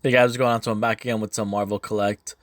Hey guys, what's going on? So I'm back again with some Marvel Collect.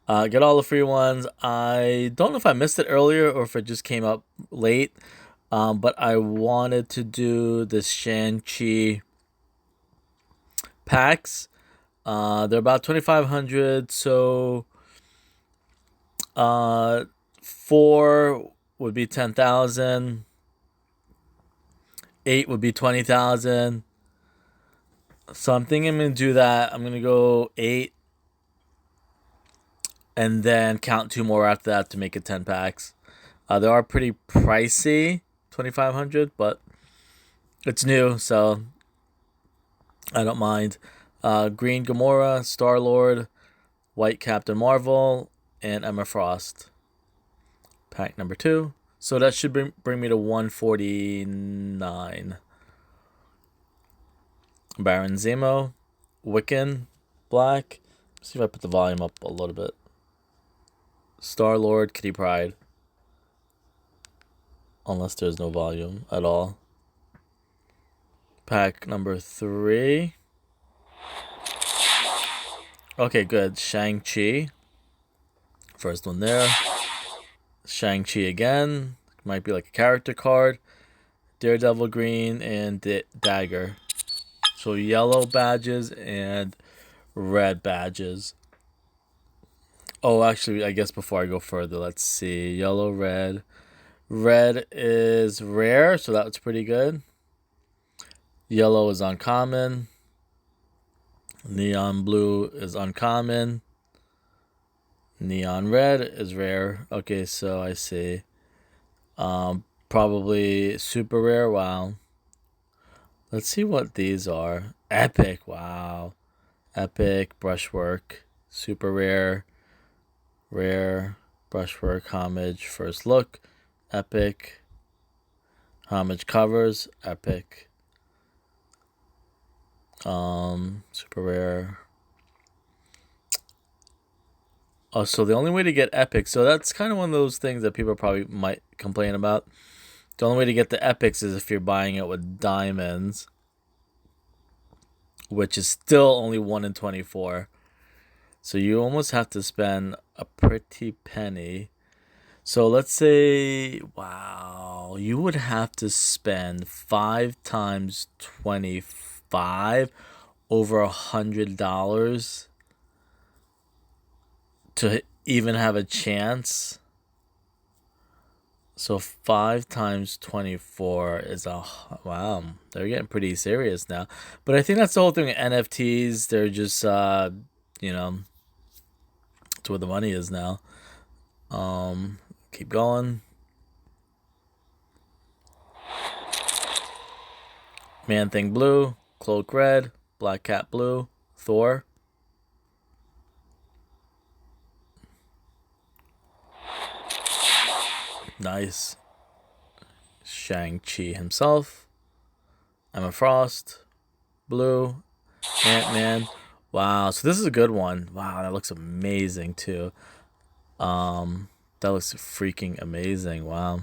Get all the free ones. I don't know if I missed it earlier or if it just came up late. But I wanted to do the Shang-Chi packs. They're about 2,500. So uh, four would be 10,000. Eight would be 20,000. So I'm thinking I'm gonna do that. I'm gonna go eight and then count two more after that to make it 10 packs. They are pretty pricey, 2,500, but it's new, so I don't mind. Green Gamora, Star Lord, White Captain Marvel, and Emma Frost. Pack number 2. So that should bring me to 149. Baron Zemo, Wiccan, Black. Let's see if I put the volume up a little bit. Star Lord, Kitty Pryde. Unless there's no volume at all. Pack number 3. Okay, good. Shang-Chi. First one there. Shang-Chi again. Might be like a character card. Daredevil green and Dagger. So yellow badges and red badges. Oh, actually, I guess before I go further, let's see. Yellow, red. Red is rare, so that's pretty good. Yellow is uncommon. Neon blue is uncommon. Neon red is rare. Okay, so I see. Probably super rare. Wow. Let's see what these are. Epic. Wow. Epic brushwork. Super rare. Rare. Brushwork. Homage. First look. Epic. Homage covers. Epic. Super rare. Oh, so the only way to get epic, so that's kind of one of those things that people probably might complain about. The only way to get the epics is if you're buying it with diamonds, which is still only 1 in 24. So you almost have to spend a pretty penny. So let's say, wow, you would have to spend 5 times 25, over $100 to even have a chance. So 5 times 24 is wow. They're getting pretty serious now. But I think that's the whole thing with NFTs. They're just you know, it's where the money is now. Keep going. Man Thing blue, Cloak red, Black Cat blue, Thor. Nice. Shang-Chi himself. Emma Frost. Blue. Ant-Man. Wow, so this is a good one. Wow, that looks amazing too. That looks freaking amazing. Wow.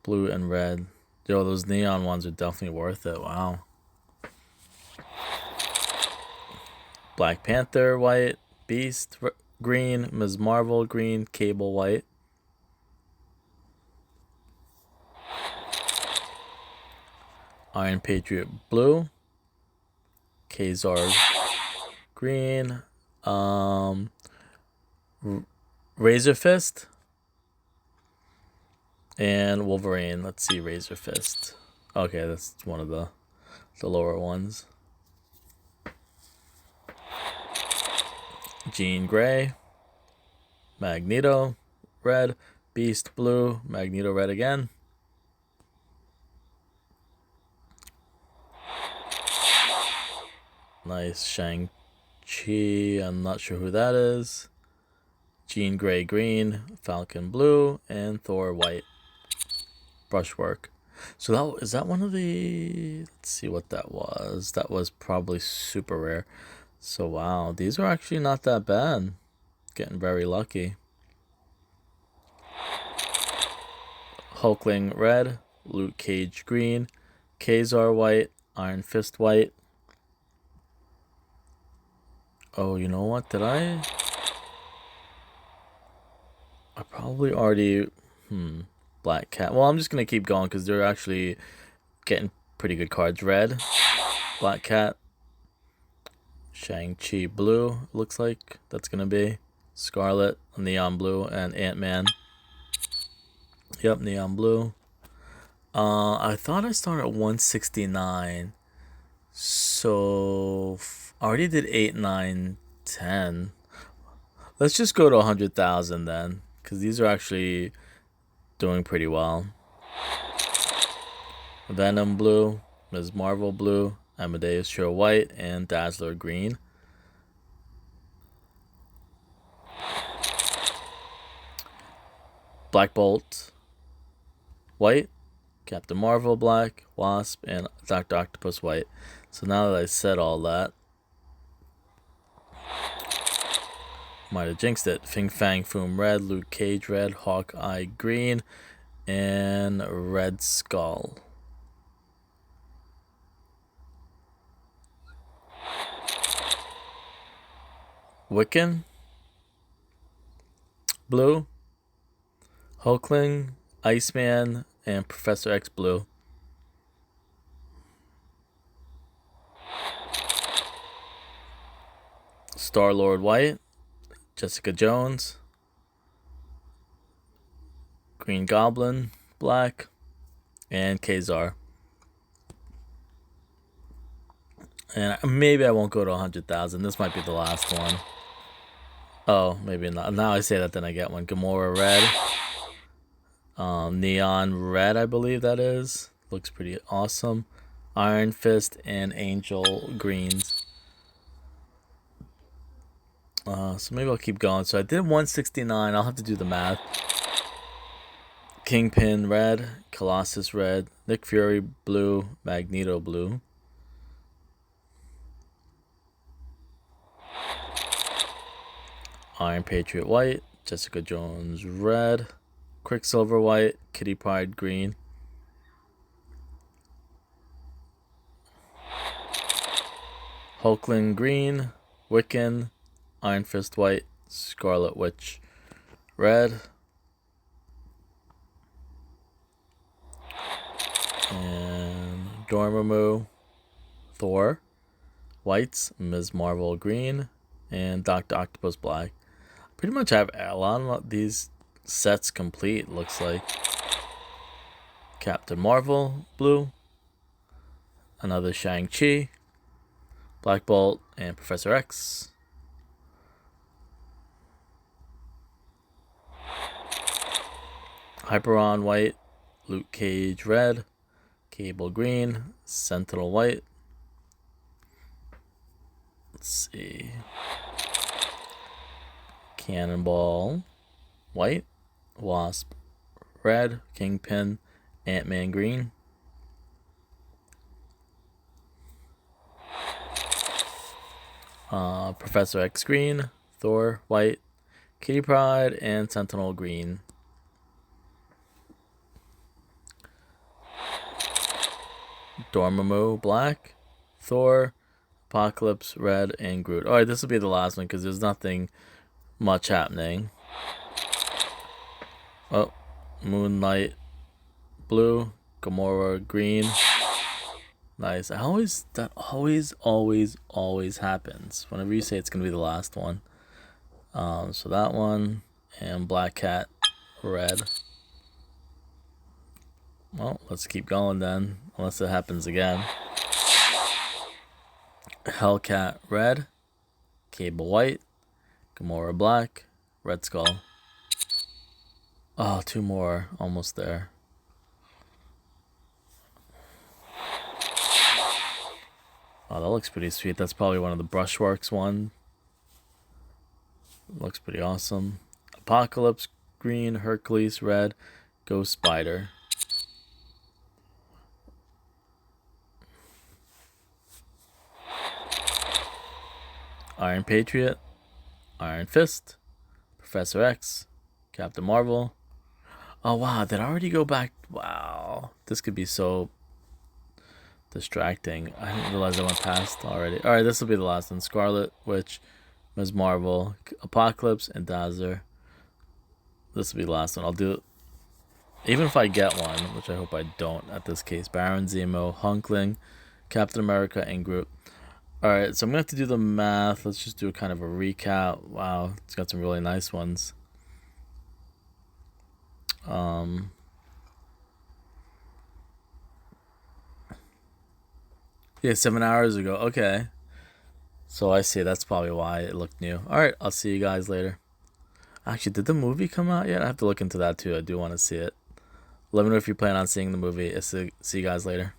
Blue and red. Yo, those neon ones are definitely worth it. Wow. Black Panther white. Beast green. Ms. Marvel green. Cable white. Iron Patriot blue. Kazar green. Razor Fist. And Wolverine. Let's see, Razor Fist. Okay, that's one of the lower ones. Jean Grey. Magneto red. Beast blue. Magneto red again. Nice. Shang-Chi. I'm not sure who that is. Jean Grey green. Falcon blue. And Thor white. Brushwork. So is that one of the... Let's see what that was. That was probably super rare. So wow, these are actually not that bad. Getting very lucky. Hulkling red. Luke Cage green. Kazar white, Iron Fist white. Oh, you know what? I probably already. Black Cat. Well, I'm just gonna keep going because they're actually getting pretty good cards. Red, Black Cat, Shang-Chi blue. Looks like that's gonna be Scarlet, Neon blue, and Ant-Man. Yep, Neon blue. I thought I started at 169. So I already did 8, 9, 10. Let's just go to 100,000 then, because these are actually doing pretty well. Venom blue, Ms. Marvel blue, Amadeus Cho white, and Dazzler green. Black Bolt white, Captain Marvel black, Wasp, and Dr. Octopus white. So now that I said all that, might have jinxed it. Fing Fang Foom red, Luke Cage red, Hawkeye green, and Red Skull. Wiccan blue, Hulkling, Iceman, and Professor X blue. Star-Lord white, Jessica Jones, Green Goblin black, and Kazar. And maybe I won't go to 100,000. This might be the last one. Oh, maybe not. Now I say that, then I get one. Gamora red. Neon red, I believe that is. Looks pretty awesome. Iron Fist and Angel greens. So maybe I'll keep going. So I did 169. I'll have to do the math. Kingpin red. Colossus red. Nick Fury blue. Magneto blue. Iron Patriot white. Jessica Jones red. Quicksilver white. Kitty Pryde green. Hulkling green. Wiccan. Iron Fist white. Scarlet Witch red. And Dormammu Thor whites. Ms. Marvel green. And Dr. Octopus black. Pretty much have a lot of these sets complete, looks like. Captain Marvel blue. Another Shang-Chi. Black Bolt and Professor X. Hyperon white. Luke Cage red. Cable green. Sentinel white. Let's see. Cannonball white. Wasp red. Kingpin. Ant-Man green. Professor X green. Thor white. Kitty Pryde and Sentinel green. Dormammu black. Thor, Apocalypse red, and Groot. Alright, this will be the last one because there's nothing much happening. Oh, Moonlight blue. Gamora green. Nice. That always happens. Whenever you say it's gonna be the last one. So that one and Black Cat red. Well, let's keep going then, unless it happens again. Hellcat red, Cable white, Gamora black, Red Skull. Oh, two more, almost there. Oh, that looks pretty sweet. That's probably one of the Brushworks one. Looks pretty awesome. Apocalypse green, Hercules red, Ghost Spider. Iron Patriot, Iron Fist, Professor X, Captain Marvel. Oh wow, did I already go back? Wow, this could be so distracting. I didn't realize I went past already. Alright, this will be the last one. Scarlet Witch, Ms. Marvel, Apocalypse, and Dazzler. This will be the last one. I'll do, even if I get one, which I hope I don't at this case. Baron Zemo, Hunkling, Captain America, and Groot. Alright, so I'm going to have to do the math. Let's just do a kind of a recap. Wow, it's got some really nice ones. Yeah, 7 hours ago. Okay. So I see. That's probably why it looked new. Alright, I'll see you guys later. Actually, did the movie come out yet? I have to look into that too. I do want to see it. Let me know if you plan on seeing the movie. See you guys later.